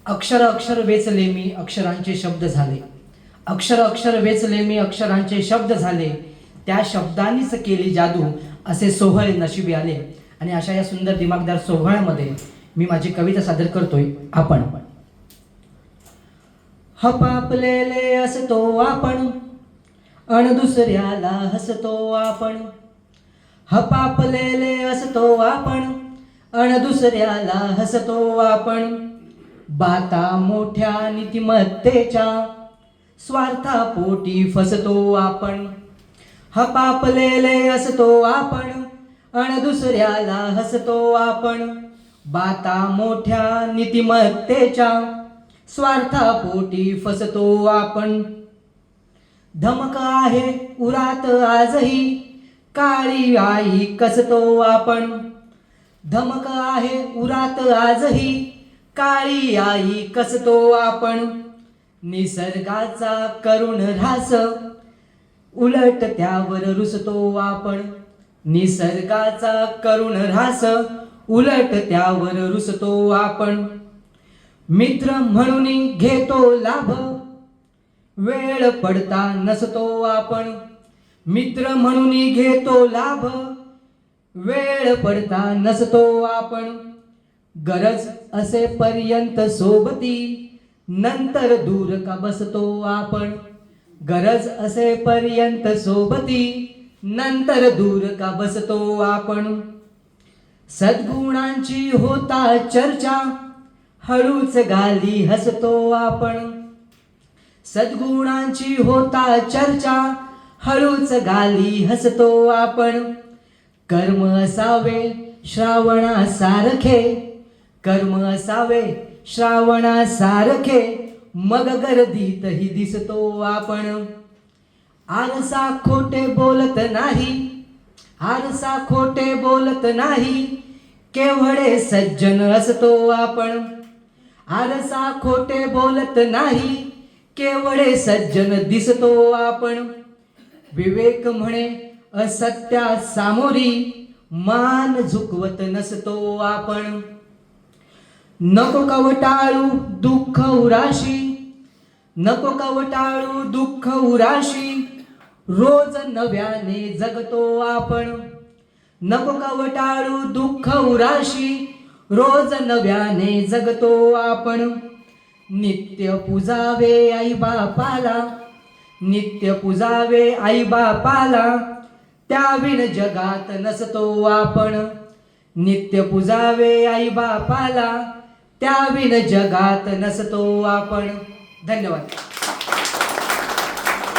अक्षर अक्षर वेचले मी अक्षरांचे शब्द झाले. अक्षर अक्षर वेचले मी अक्षरांचे शब्द झाले. त्या शब्दांनीच केली जादू असे सोहळे नशिबी आले. आणि अशा या सुंदर दिमागदार सोहळ्यामध्ये मी माझी कविता सादर करतोय. आपण हपापलेले असतो आपण अन दुसऱ्याला हसतो आपण. हपापलेले असतो आपण अन दुसऱ्याला हसतो आपण. बाता मोठ्या नीतिमत्तेच्या स्वार्थापोटी फसतो आपण. हपापलेले असतो आपण अन दुसऱ्याला हसतो आपण. बाता मोठ्या नीतिमत्तेच्या स्वार्थापोटी फसतो आपण. धमक आहे उरात आजही काळी आई कसतो आपण. धमक आहे उरात आजही काळी आई कसतो आपण. निसर्गाचा करुण ऱ्हास उलट त्यावर रुसतो आपण. निसर्गाचा करुण ऱ्हास उलट त्यावर रुसतो आपण. मित्र म्हणून घेतो लाभ वेळ पडता नसतो आपण. मित्र म्हणून घेतो लाभ वेळ पडता नसतो आपण. गरज असेपर्यंत सोबती नंतर दूर का बसतो आपण. गरज असेपर्यंत सोबती नंतर दूर का बसतो आपण. सद्गुणांची होता चर्चा हळूच गाली हसतो आपण. सद्गुणांची होता चर्चा हळूच गाली हसतो आपण. कर्म असावे श्रावणासारखे कर्म असावे श्रावणासारखे मग गर्दीतही दिसतो आपण. आरसा खोटे बोलत नाही आरसा खोटे बोलत नाही केवढे सज्जन असतो आपण. आरसा खोटे बोलत नाही केवढे सज्जन दिसतो आपण. विवेक म्हणे असत्या सामोरी मान झुकवत नसतो आपण. नको कवटाळू दुःख उराशी नको कवटाळू दुःख उराशी रोज नव्याने जगतो आपण. नको कवटाळू दुःख उराशी रोज नव्याने जगतो आपण. नित्य पूजावे आई बापाला नित्य पूजावे आई बापाला त्याविण जगात नसतो आपण. नित्य पूजावे आई बापाला त्याविण जगात नसतो आपण. धन्यवाद.